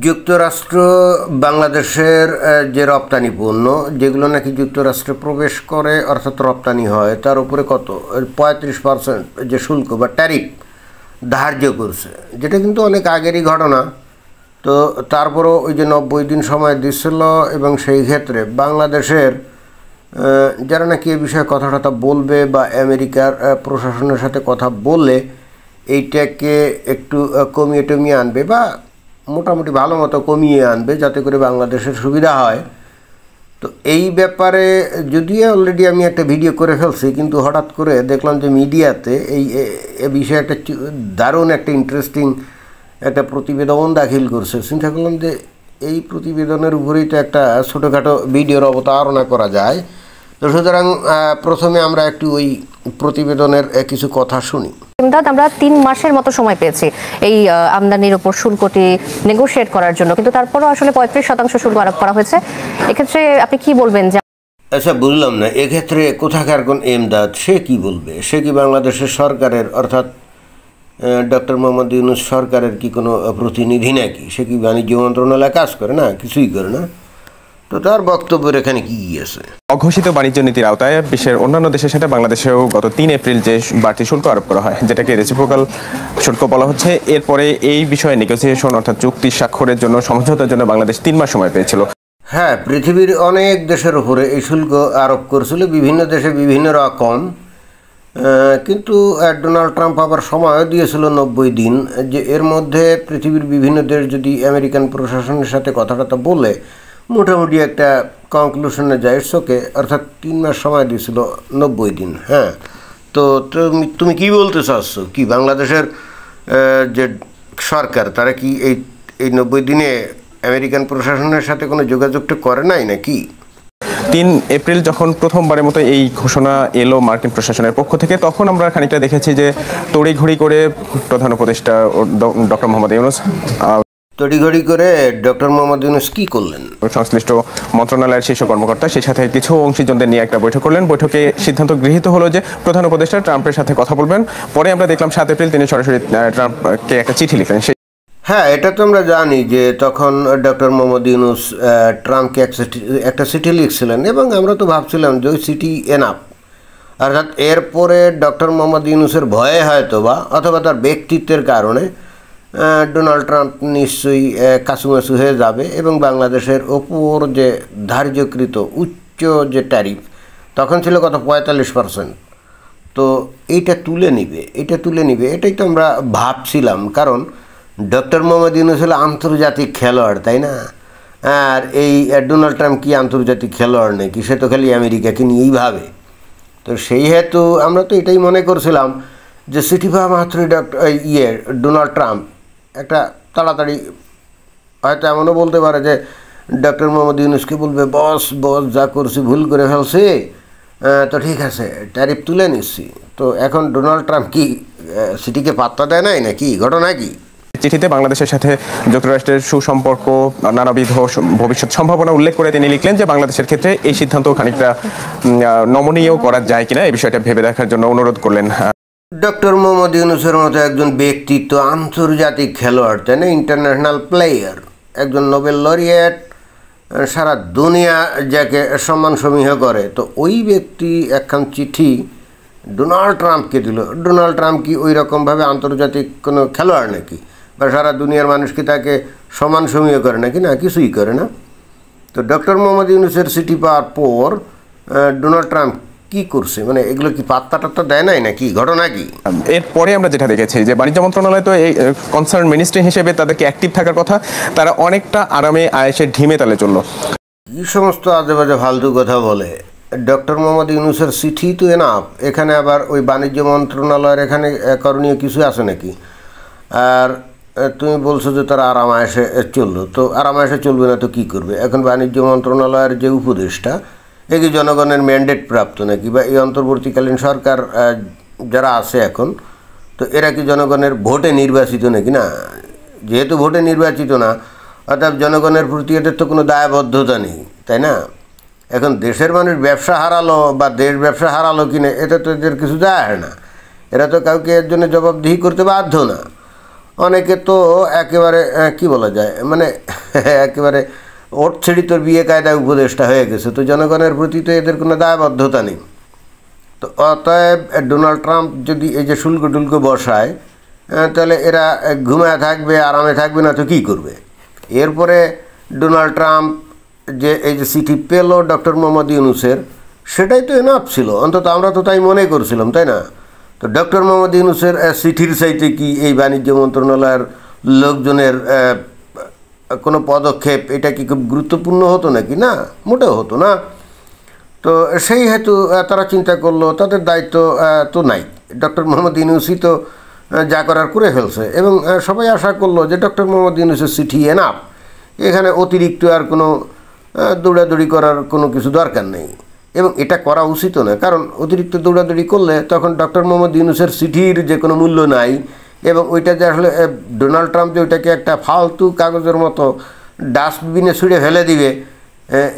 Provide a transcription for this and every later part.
যুক্তরাষ্ট্র বাংলাদেশের যে রপ্তানি পণ্য যেগুলো নাকি যুক্তরাষ্ট্রে প্রবেশ করে অর্থাৎ রপ্তানি হয় তার উপরে কত 35% যে শুল্ক বা ট্যারিফ ধার্য করছে, যেটা কিন্তু অনেক আগেরই ঘটনা। তো তারপরও ওই যে 90 দিন সময় দিচ্ছিল এবং সেই ক্ষেত্রে বাংলাদেশের যারা নাকি এ বিষয়ে কথা বলবে বা আমেরিকার প্রশাসনের সাথে কথা বললে এইটাকে একটু কমিয়ে টমিয়ে আনবে বা মোটামুটি ভালো মতো কমিয়ে আনবে যাতে করে বাংলাদেশের সুবিধা হয়। তো এই ব্যাপারে যদিও অলরেডি আমি একটা ভিডিও করে ফেলছি, কিন্তু হঠাৎ করে দেখলাম যে মিডিয়াতে এই বিষয়ে একটা দারুণ একটা ইন্টারেস্টিং একটা প্রতিবেদন দাখিল করছে। চিন্তা করলাম যে এই প্রতিবেদনের উপরেই তো একটা ছোটোখাটো ভিডিওর অবতারণা করা যায়। তো সুতরাং প্রথমে আমরা একটু ওই প্রতিবেদনের কিছু কথা শুনি। আমরা 3 মাসের মতো সময় পেয়েছি এই আমদানির উপর শুল্কটি নেগোশিয়েট করার জন্য, কিন্তু তারপরও আসলে 35% শুল্ক আরোপ করা হয়েছে। এক্ষেত্রে আপনি কি বলবেন? আচ্ছা, বুঝলাম না এক্ষেত্রে কোথাকার কোন এমদাদ, সে কি বলবে? সে কি বাংলাদেশের সরকারের অর্থাৎ ডক্টর মোহাম্মদ ইউনূস সরকারের কি কোনো প্রতিনিধি নাকি? সে কি বাণিজ্য মন্ত্রণালয়ে কাজ করে? না, কিছুই করে না। তো তার বক্তব্যের এখানে কি আছে? অঘোষিত বাণিজ্য নীতির আওতায় বিশ্বের অন্যান্য দেশের সাথে বাংলাদেশেও গত 3 এপ্রিল যে বাড়তি শুল্ক আরোপ করা হয়, যেটাকে রেসিপ্রোকাল শুল্ক বলা হচ্ছে, এরপরে এই বিষয়ে নেগোসিয়েশন অর্থাৎ চুক্তি স্বাক্ষরের জন্য সমঝোতার জন্য বাংলাদেশ 3 মাস সময় পেয়েছিল। হ্যাঁ, পৃথিবীর অনেক দেশের উপরে এই শুল্ক আরোপ করেছিল, বিভিন্ন দেশে বিভিন্ন রকম। কিন্তু ডোনাল্ড ট্রাম্প আবার সময়ও দিয়েছিল 90 দিন, যে এর মধ্যে পৃথিবীর বিভিন্ন দেশ যদি আমেরিকান প্রশাসনের সাথে কথাটা বলে মোটামুটি একটা কনক্লুশনে যায় শোকে, অর্থাৎ 3 মাস সময় দিয়েছিল, 90 দিন। হ্যাঁ, তো তুমি কি বলতে চাচ্ছ? কি বাংলাদেশের যে সরকার তারা কি এই 90 দিনে আমেরিকান প্রশাসনের সাথে কোনো যোগাযোগটা করে নাই নাকি? 3 এপ্রিল যখন প্রথমবারের মতো এই ঘোষণা এলো মার্কিন প্রশাসনের পক্ষ থেকে, তখন আমরা খানিকটা দেখেছি যে তড়িঘড়ি করে প্রধান উপদেষ্টা ডক্টর মোহাম্মদ ইউনূস তড়িঘড়ি করে ডক্টর মোহাম্মদ ইউনূস কি করলেন? সংশ্লিষ্ট মন্ত্রণালয়ের শীর্ষ কর্মকর্তা সেই সাথে কিছু অংশীজনদের নিয়ে একটা বৈঠক করলেন। বৈঠকে সিদ্ধান্ত গৃহীত হলো যে প্রধান উপদেষ্টা ট্রাম্পের সাথে কথা বলবেন। পরে আমরা দেখলাম 7 এপ্রিল তিনি সরাসরি ট্রাম্পকে একটা চিঠি লিখলেন। হ্যাঁ, এটা তো আমরা জানি যে তখন ডক্টর মোহাম্মদ ইউনূস ট্রাম্পকে একটা চিঠি লিখছিলেন এবং আমরা তো ভাবছিলাম যে ওই চিঠি এনাফ। অর্থাৎ এরপরে ডক্টর মোহাম্মদ ইউনূসের ভয়ে হয়তো বা অথবা তার ব্যক্তিত্বের কারণে ডোনাল্ড ট্রাম্প নিশ্চয়ই কাছুমাছু হয়ে যাবে এবং বাংলাদেশের ওপর যে ধার্যকৃত উচ্চ যে ট্যারিফ তখন ছিল কত 45%, তো এইটা তুলে নিবে এটাই তো আমরা ভাবছিলাম। কারণ ডক্টর মোহাম্মদ ইউনূস হলো আন্তর্জাতিক খেলোয়াড়, তাই না? আর এই ডোনাল্ড ট্রাম্প কি আন্তর্জাতিক খেলোয়াড় নাকি? সে তো খালি আমেরিকাকে নিয়েই ভাবে। তো সেই হেতু আমরা তো এটাই মনে করছিলাম যে চিঠি পাওয়া মাত্রই ডোনাল্ড ট্রাম্প একটা তাড়াতাড়ি হয়তো এমনও বলতে পারে যে ডক্টর মোহাম্মদ ইউনূসকে বলবে, বস যা করছি ভুল করে ফেলছি, তো ঠিক আছে ট্যারিফ তুলে নিচ্ছি। তো এখন ডোনাল্ড ট্রাম্প কি চিঠিকে পাত্তা দেয় নাই নাকি? ঘটনা কি? চিঠিতে বাংলাদেশের সাথে যুক্তরাষ্ট্রের সুসম্পর্ক, নানাবিধ ভবিষ্যৎ সম্ভাবনা উল্লেখ করে তিনি লিখলেন যে বাংলাদেশের ক্ষেত্রে এই সিদ্ধান্ত খানিকটা নমনীয় করা যায় কিনা এই বিষয়টা ভেবে দেখার জন্য অনুরোধ করলেন। ডক্টর মোহাম্মদ ইউনূসের মতো একজন ব্যক্তিত্ব, আন্তর্জাতিক খেলোয়াড়, তাই না, ইন্টারন্যাশনাল প্লেয়ার, একজন নোবেল লরিয়েট, সারা দুনিয়া যাকে সম্মান সমীহ করে, তো ওই ব্যক্তি একখান চিঠি ডোনাল্ড ট্রাম্পকে দিল। ডোনাল্ড ট্রাম্প কি ওই রকমভাবে আন্তর্জাতিক কোনো খেলোয়াড় নাকি? বা সারা দুনিয়ার মানুষ কি তাকে সম্মান সমীহ করে নাকি? না, কিছুই করে না। তো ডক্টর মোহাম্মদ ইউনূসের চিঠি পাওয়ার পর ডোনাল্ড ট্রাম্প কি করছে? মানে এগুলো কি পাত্তা দেয় নাই নাকি? ঘটনা কি? এরপরে আমরা যেটা দেখেছি যে বাণিজ্য মন্ত্রণালয় তো এই কনসার্ন মিনিস্ট্রি হিসেবে তাদেরকে অ্যাক্টিভ থাকার কথা, তারা অনেকটা আরামে আয়েসে ঢিমে তালে চললো। কি সমস্ত আজেবাজে ফালতু কথা বলে। ডক্টর মোহাম্মদ ইউনূসের চিঠি তো এনাফ, এখানে আবার ওই বাণিজ্য মন্ত্রণালয়ের এখানে করণীয় কিছু আছে নাকি? আর তুমি বলছো যে তারা আরামায়েসে চললো, তো আরামায়েসে চলবে না তো কী করবে? এখন বাণিজ্য মন্ত্রণালয়ের যে উপদেষ্টা, এ কি জনগণের ম্যান্ডেট প্রাপ্ত নাকি? বা এই অন্তর্বর্তীকালীন সরকার যারা আছে এখন, তো এরা কি জনগণের ভোটে নির্বাচিত নাকি? না, যেহেতু ভোটে নির্বাচিত না, অর্থাৎ জনগণের প্রতি এদের তো কোনো দায়বদ্ধতা নেই, তাই না? এখন দেশের মানুষ ব্যবসা হারালো বা দেশ ব্যবসা হারালো কিনা, এতে তো এদের কিছু যায় না। এরা তো কাউকে এর জন্য জবাবদিহি করতে বাধ্য না। অনেকে তো একেবারে কি বলা যায় মানে একেবারে ওট ছেড়ি তোর বিয়ে কায়দায় উপদেষ্টা হয়ে গেছে, তো জনগণের প্রতি তো এদের কোনো দায়বদ্ধতা নেই। তো অতএব ডোনাল্ড ট্রাম্প যদি এই যে শুল্ক টুল্ক বসায় তাহলে এরা ঘুমায় থাকবে, আরামে থাকবে না তো কী করবে? এরপরে ডোনাল্ড ট্রাম্প যে এই যে চিঠি পেল ডক্টর মোহাম্মদ ইউনূসের, সেটাই তো এনাফ ছিল, অন্তত আমরা তো তাই মনে করছিলাম, তাই না? তো ডক্টর মোহাম্মদ ইউনূসের চিঠির চাইতে কি এই বাণিজ্য মন্ত্রণালয়ের লোকজনের কোনো পদক্ষেপ এটা কি খুব গুরুত্বপূর্ণ হতো নাকি? না, মোটেও হতো না। তো সেই হেতু তারা চিন্তা করলো তাদের দায়িত্ব তো নাই, ডক্টর মোহাম্মদ ইউনূসই তো যা করার করে ফেলছে, এবং সবাই আশা করলো যে ডক্টর মোহাম্মদ ইউনূসের চিঠি এনাফ, এখানে অতিরিক্ত আর কোনো দৌড়াদৌড়ি করার কোনো কিছু দরকার নেই, এবং এটা করা উচিত না, কারণ অতিরিক্ত দৌড়াদৌড়ি করলে তখন ডক্টর মোহাম্মদ ইউনূসের চিঠির যে কোনো মূল্য নাই, এবং ওইটা যে আসলে ডোনাল্ড ট্রাম্প যে ওইটাকে একটা ফালতু কাগজের মতো ডাস্টবিনে ছুঁড়ে ফেলে দিবে,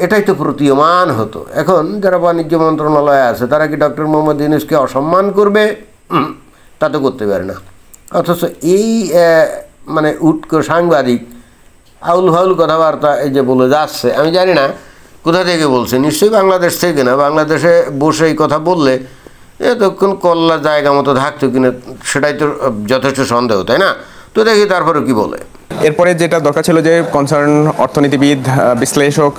এটাই তো প্রতীয়মান হতো। এখন যারা বাণিজ্য মন্ত্রণালয়ে আছে তারা কি ডক্টর মোহাম্মদ ইউনূসকে অসম্মান করবে? তা তো করতে পারে না। অথচ এই মানে উটকো সাংবাদিক আউল ফাউল কথাবার্তা এই যে বলে যাচ্ছে, আমি জানি না কোথা থেকে বলছে, নিশ্চয়ই বাংলাদেশ থেকে না। বাংলাদেশে বসে এই কথা বললে এতক্ষণ কল্লা জায়গা মতো থাকতো কিনা সেটাই তো যথেষ্ট সন্দেহ, তাই না? তো দেখি তারপরে কি বলে। এরপরে যেটা দরকার ছিল যে কনসার্ন অর্থনীতিবিদ, বিশ্লেষক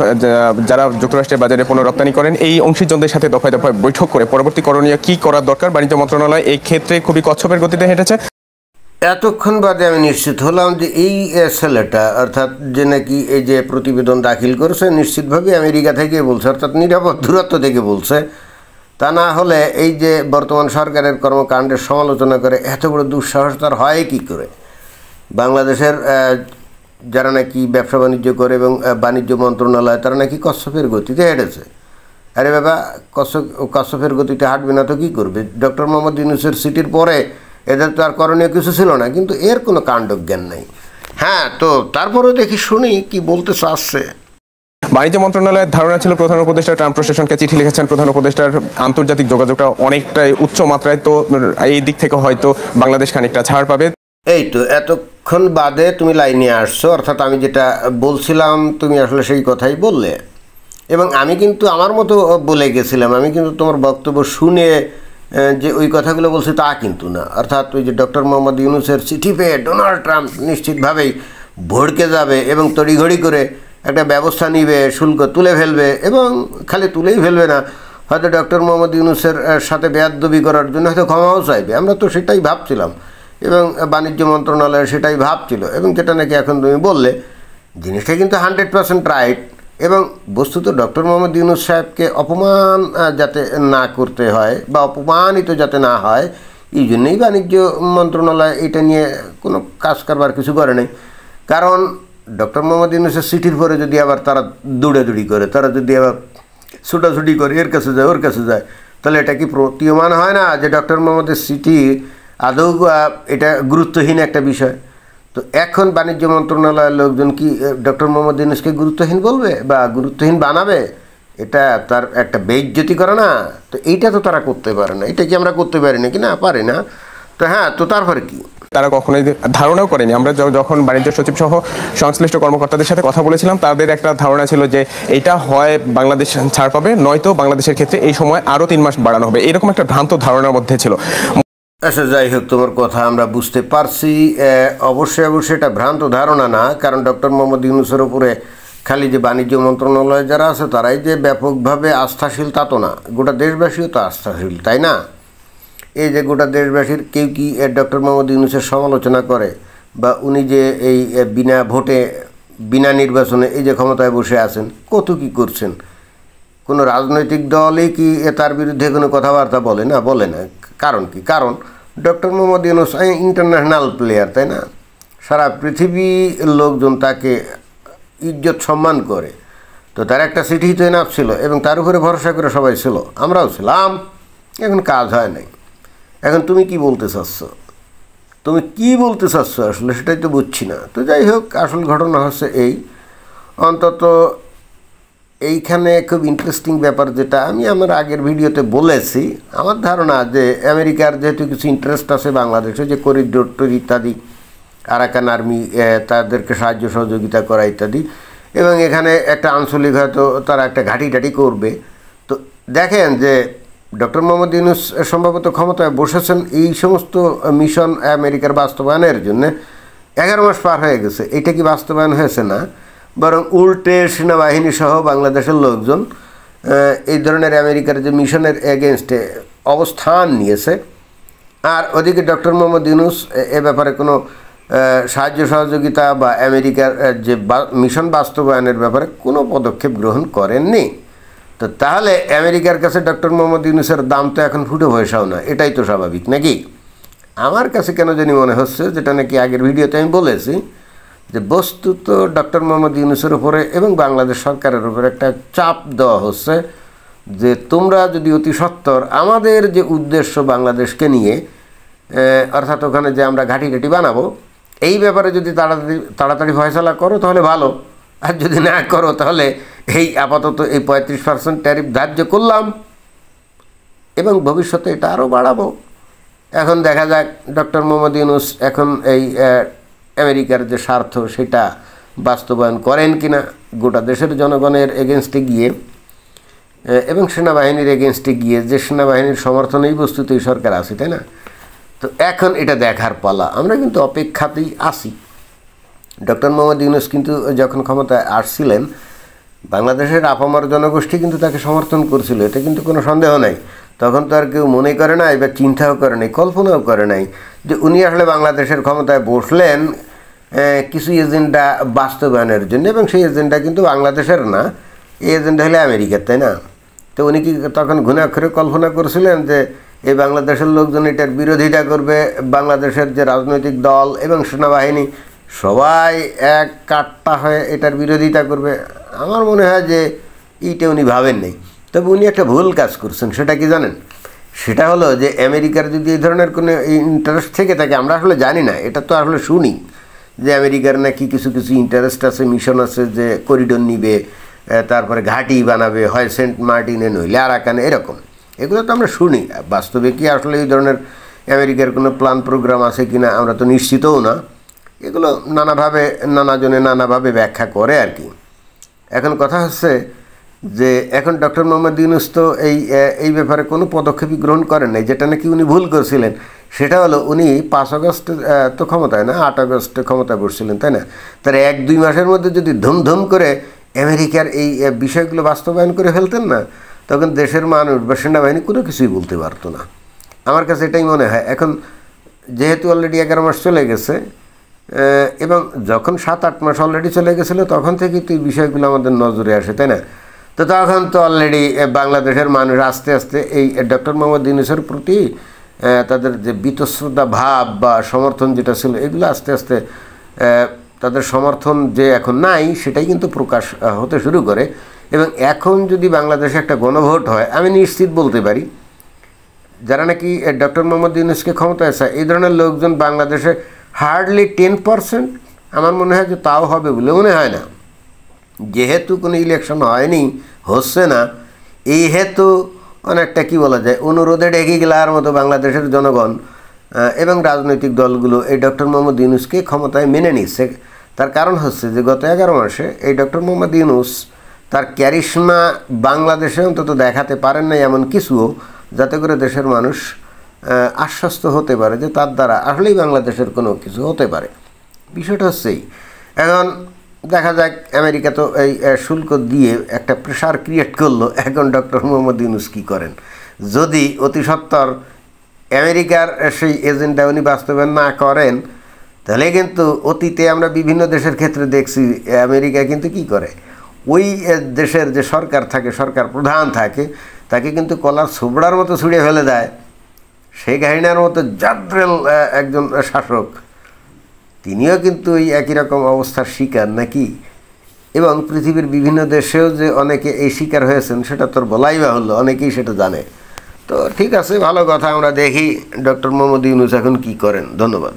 যারা যুক্তরাষ্ট্রের বাজারে পণ্য রপ্তানি করেন এই অংশীজনদের সাথে দফায় দফায় বৈঠক করে পরবর্তী করণীয় কী করার দরকার, বাণিজ্য মন্ত্রণালয় এই ক্ষেত্রে খুবই কচ্ছপের গতিতে হেঁটেছে। এতক্ষণ বাদে আমি নিশ্চিত হলাম যে এই ছেলেটা, অর্থাৎ যে নাকি এই যে প্রতিবেদন দাখিল করেছে, নিশ্চিতভাবে আমেরিকা থেকে বলছে, অর্থাৎ নিরাপদ দূরত্ব থেকে বলছে। তা না হলে এই যে বর্তমান সরকারের কর্মকাণ্ডের সমালোচনা করে এত বড় দুঃসাহস তার হয় কী করে? বাংলাদেশের যারা নাকি ব্যবসা বাণিজ্য করে এবং বাণিজ্য মন্ত্রণালয়, তারা নাকি কচ্ছপের গতিতে হেঁটেছে। আরে বাবা, কচ্ছপের গতিতে হাঁটবে না তো কী করবে? ডক্টর মোহাম্মদ ইউনূসের সিটির পরে এদের তো আর করণীয় কিছু ছিল না, কিন্তু এর কোনো কাণ্ডজ্ঞান নাই। হ্যাঁ, তো তারপরেও দেখি শুনি কি বলতে চাচ্ছে। বাণিজ্য মন্ত্রণালয়ের ধারণা ছিল প্রধান উপদেষ্টা ট্রাম্প প্রশাসনকে চিঠি লিখেছেন, প্রধান উপদেষ্টার আন্তর্জাতিক যোগাযোগটা অনেকটাই উচ্চ মাত্রায়, তো এই দিক থেকে হয়তো বাংলাদেশ খানিকটা ছাড় পাবে। এই তো এতক্ষণ বাদে তুমি লাইনে আসছো, অর্থাৎ আমি যেটা বলছিলাম তুমি আসলে সেই কথাই বললে, এবং আমি কিন্তু আমার মতো বলে গেছিলাম। আমি কিন্তু তোমার বক্তব্য শুনে যে ওই কথাগুলো বলছি তা কিন্তু না। অর্থাৎ ওই যে ডক্টর মোহাম্মদ ইউনূসের চিঠি পেয়ে ডোনাল্ড ট্রাম্প নিশ্চিতভাবেই ভড়কে যাবে এবং তড়িঘড়ি করে একটা ব্যবস্থা নিবে, শুল্ক তুলে ফেলবে, এবং খালি তুলেই ফেলবে না, হয়তো ডক্টর মোহাম্মদ ইউনূসের সাথে বেয়াদবি করার জন্য হয়তো ক্ষমাও চাইবে। আমরা তো সেটাই ভাবছিলাম, এবং বাণিজ্য মন্ত্রণালয় সেটাই ভাবছিল, এবং যেটা নাকি এখন তুমি বললে জিনিসটা কিন্তু 100% রাইট। এবং বস্তুত ডক্টর মোহাম্মদ ইউনূস সাহেবকে অপমান যাতে না করতে হয় বা অপমানিত যাতে না হয়, এই জন্যই বাণিজ্য মন্ত্রণালয় এটা নিয়ে কোনো কাজ কারবার কিছু করে নাই। কারণ ডক্টর মোহাম্মদ ইউনূসের চিঠির পরে যদি আবার তারা দৌড়াদৌড়ি করে, তারা যদি আবার ছুটাছুটি করে, এর কাছে যায় ওর কাছে যায়, তাহলে এটা কি প্রতীয়মান হয় না যে ডক্টর মোহাম্মদের চিঠি আদৌ এটা গুরুত্বহীন একটা বিষয়? তো এখন বাণিজ্য মন্ত্রণালয়ের লোকজন কি ডক্টর মোহাম্মদ ইউনূসকে গুরুত্বহীন বলবে বা গুরুত্বহীন বানাবে? এটা তার একটা বেইজ্জতি করে না? তো এইটা তো তারা করতে পারে না। এটা কি আমরা করতে পারি না? কি না পারি না? তো হ্যাঁ, তো তারপরে কি? তারা কখনোই ধারণাও করেনি। আমরা যখন বাণিজ্য সচিব সহ সংশ্লিষ্ট কর্মকর্তাদের সাথে কথা বলেছিলাম, তাদের একটা ধারণা ছিল যে এটা হয় বাংলাদেশ ছাড় পাবে, নয়তো বাংলাদেশের ক্ষেত্রে এই সময় আরও 3 মাস বাড়ানো হবে, এরকম একটা ভ্রান্ত ধারণার মধ্যে ছিল। আচ্ছা, যাই হোক, তোমার কথা আমরা বুঝতে পারছি। অবশ্যই এটা ভ্রান্ত ধারণা না, কারণ ডক্টর মোহাম্মদ ইউনূসের উপরে খালি যে বাণিজ্য মন্ত্রণালয় যারা আছে তারাই যে ব্যাপকভাবে আস্থাশীল তা তো না, গোটা দেশবাসীও তো আস্থাশীল, তাই না? এই যে গোটা দেশবাসীর কেউ কি ডক্টর মোহাম্মদ ইউনূসের সমালোচনা করে, বা উনি যে এই বিনা ভোটে বিনা নির্বাচনে এই যে ক্ষমতায় বসে আছেন, কত কি করছেন, কোনো রাজনৈতিক দলই কি তার বিরুদ্ধে কোনো কথাবার্তা বলে না? বলে না। কারণ কি? কারণ doctor Mohammad Yunus international player, তাই না? সারা পৃথিবীর লোকজন তাকে ইজ্জত সম্মান করে। তো তার একটা চিঠি তো এনাফ ছিল, এবং তার উপরে ভরসা করে সবাই ছিল, আমরাও ছিলাম। এখন কাজ হয় নাই। এখন তুমি কি বলতে চাচ্ছ? তুমি কি বলতে চাচ্ছ আসলে সেটাই তো বুঝছি না। তো যাই হোক, আসল ঘটনা হচ্ছে এই, অন্তত এইখানে খুব ইন্টারেস্টিং ব্যাপার, যেটা আমি আমার আগের ভিডিওতে বলেছি, আমার ধারণা যে আমেরিকার যেহেতু কিছু ইন্টারেস্ট আছে বাংলাদেশে, যে করিডোর ইত্যাদি, আরাকান আর্মি তাদেরকে সাহায্য সহযোগিতা করা ইত্যাদি, এবং এখানে একটা আঞ্চলিক হয়তো তারা একটা ঘাঁটি টাটি করবে। তো দেখেন যে ডক্টর মোহাম্মদ ইউনূস সম্ভবত ক্ষমতায় বসেছেন এই সমস্ত মিশন আমেরিকার বাস্তবায়নের জন্য। 11 মাস পার হয়ে গেছে, এটা কি বাস্তবায়ন হয়েছে না, বরং উল্টে সেনাবাহিনী সহ বাংলাদেশের লোকজন এই ধরনের আমেরিকার যে মিশনের এগেনস্টে অবস্থান নিয়েছে। আর ওদিকে ডক্টর মোহাম্মদ ইউনূস এ ব্যাপারে কোনো সাহায্য সহযোগিতা বা আমেরিকার যে মিশন বাস্তবায়নের ব্যাপারে কোনো পদক্ষেপ গ্রহণ করেননি। তো তাহলে আমেরিকার কাছে ডক্টর মোহাম্মদ ইউনূসের দাম তো এখন ফুটে পয়সাও না, এটাই তো স্বাভাবিক নাকি? আমার কাছে কেন জানি মনে হচ্ছে, যেটা নাকি আগের ভিডিওতে আমি বলেছি, যে বস্তুত ডক্টর মোহাম্মদ ইউনূসের উপরে এবং বাংলাদেশ সরকারের উপরে একটা চাপ দেওয়া হচ্ছে যে তোমরা যদি অতি সত্বর আমাদের যে উদ্দেশ্য বাংলাদেশকে নিয়ে, অর্থাৎ ওখানে যে আমরা ঘাঁটি ঘাঁটি বানাবো, এই ব্যাপারে যদি তাড়াতাড়ি ফয়সালা করো তাহলে ভালো, আর যদি না করো তাহলে এই আপাতত এই 35% ট্যারিফ ধার্য করলাম এবং ভবিষ্যতে এটা আরও বাড়াবো। এখন দেখা যাক ডক্টর মোহাম্মদ ইউনূস এখন এই আমেরিকার যে স্বার্থ সেটা বাস্তবায়ন করেন কিনা, গোটা দেশের জনগণের এগেনস্টে গিয়ে এবং সেনাবাহিনীর এগেনস্টে গিয়ে, যে সেনাবাহিনীর সমর্থনেই বস্তুত এই সরকার আছে, তাই না? তো এখন এটা দেখার পালা। আমরা কিন্তু অপেক্ষাতেই আছি। ডক্টর মোহাম্মদ ইউনূস কিন্তু যখন ক্ষমতায় আসছিলেন, বাংলাদেশের আপামর জনগোষ্ঠী কিন্তু তাকে সমর্থন করছিল, এটা কিন্তু কোনো সন্দেহ নাই। তখন তো আর কেউ মনে করে নাই বা চিন্তাও করে নাই, কল্পনাও করে নাই যে উনি আসলে বাংলাদেশের ক্ষমতায় বসলেন কিছু এজেন্ডা বাস্তবায়নের জন্য, এবং সেই এজেন্ডা কিন্তু বাংলাদেশের না, এই এজেন্ডা হলে আমেরিকার, তাই না? তো উনি কি তখন ঘুণাক্ষরে কল্পনা করেছিলেন যে এই বাংলাদেশের লোকজন এটার বিরোধিতা করবে, বাংলাদেশের যে রাজনৈতিক দল এবং সেনাবাহিনী সবাই এক কাট্টা হয়ে এটার বিরোধিতা করবে? আমার মনে হয় যে এইটা উনি ভাবেন নাই। তবে উনি একটা ভুল কাজ করছেন, সেটা কি জানেন? সেটা হলো যে আমেরিকার যদি এই ধরনের কোনো ইন্টারেস্ট থেকে থাকে, আমরা আসলে জানি না, এটা তো আসলে শুনি যে আমেরিকার নাকি কিছু কিছু ইন্টারেস্ট আছে, মিশন আছে, যে করিডোর নিবে, তারপরে ঘাঁটি বানাবে, হয় সেন্ট মার্টিনে নইলে আরাকানে, এরকম। এগুলো তো আমরা শুনি। বাস্তবে কি আসলে এই ধরনের আমেরিকার কোনো প্ল্যান প্রোগ্রাম আছে কি না আমরা তো নিশ্চিতও না। এগুলো নানাজনে নানাভাবে ব্যাখ্যা করে আর কি। এখন কথা হচ্ছে যে এখন ডক্টর মোহাম্মদ ইউনূস তো এই ব্যাপারে কোনো পদক্ষেপই গ্রহণ করেন নাই, যেটা নাকি উনি ভুল করেছিলেন। সেটা হলো উনি 5 আগস্ট তো ক্ষমতায় না, 8 আগস্টে ক্ষমতায় বসছিলেন, তাই না? তার 1-2 মাসের মধ্যে যদি ধুমধুম করে আমেরিকার এই বিষয়গুলো বাস্তবায়ন করে ফেলতেন না, তখন দেশের মানুষ বা সেনাবাহিনী কোনো কিছুই বলতে পারতো না। আমার কাছে এটাই মনে হয়। এখন যেহেতু অলরেডি 11 মাস চলে গেছে, এবং যখন 7-8 মাস অলরেডি চলে গেছিলো, তখন থেকে তো এই বিষয়গুলো আমাদের নজরে আসে, তাই না? তো তখন তো অলরেডি বাংলাদেশের মানুষ আস্তে আস্তে এই ডক্টর মোহাম্মদ ইউনূসের প্রতি তাদের যে বীতশ্রদ্ধা ভাব বা সমর্থন যেটা ছিল, এগুলো আস্তে আস্তে তাদের সমর্থন যে এখন নাই, সেটাই কিন্তু প্রকাশ হতে শুরু করে। এবং এখন যদি বাংলাদেশে একটা গণভোট হয়, আমি নিশ্চিত বলতে পারি যারা নাকি ডক্টর মোহাম্মদ ইউনূসকে ক্ষমতায় চায়, এই ধরনের লোকজন বাংলাদেশে হার্ডলি 10%, আমার মনে হয় যে তাও হবে বলে মনে হয় না। যেহেতু কোনো ইলেকশন হয়নি, হচ্ছে না, এই হেতু অনেকটা কি বলা যায়, অনুরোধে ডেকে গেলার মতো বাংলাদেশের জনগণ এবং রাজনৈতিক দলগুলো এই ডক্টর মোহাম্মদ ইউনূসকে ক্ষমতায় মেনে নিচ্ছে। তার কারণ হচ্ছে যে গত 11 মাসে এই ডক্টর মোহাম্মদ ইউনূস তার ক্যারিশমা বাংলাদেশে অন্তত দেখাতে পারেন না এমন কিছুও, যাতে করে দেশের মানুষ আশ্বস্ত হতে পারে যে তার দ্বারা আসলেই বাংলাদেশের কোনো কিছু হতে পারে। বিষয়টা হচ্ছেই এখন দেখা যাক, আমেরিকা তো এই শুল্ক দিয়ে একটা প্রেশার ক্রিয়েট করলো। এখন ডক্টর মোহাম্মদ ইউনূস কী করেন? যদি অতি সত্বর আমেরিকার সেই এজেন্ডা উনি বাস্তবায়ন না করেন, তাহলে কিন্তু অতীতে আমরা বিভিন্ন দেশের ক্ষেত্রে দেখছি আমেরিকা কিন্তু কি করে, ওই দেশের যে সরকার থাকে, সরকার প্রধান থাকে, তাকে কিন্তু কলার ছোবড়ার মতো ছুঁড়ে ফেলে দেয়। শেখ হাসিনার মতো জাদ্রেল একজন শাসক, তিনিও কিন্তু এই একই রকম অবস্থার শিকার নাকি। এবং পৃথিবীর বিভিন্ন দেশেও যে অনেকে এই শিকার হয়েছেন সেটা তোর বলাই বাহুল্য, অনেকেই সেটা জানে। তো ঠিক আছে, ভালো কথা, আমরা দেখি ডক্টর মোহাম্মদ ইউনূস এখন কী করেন। ধন্যবাদ।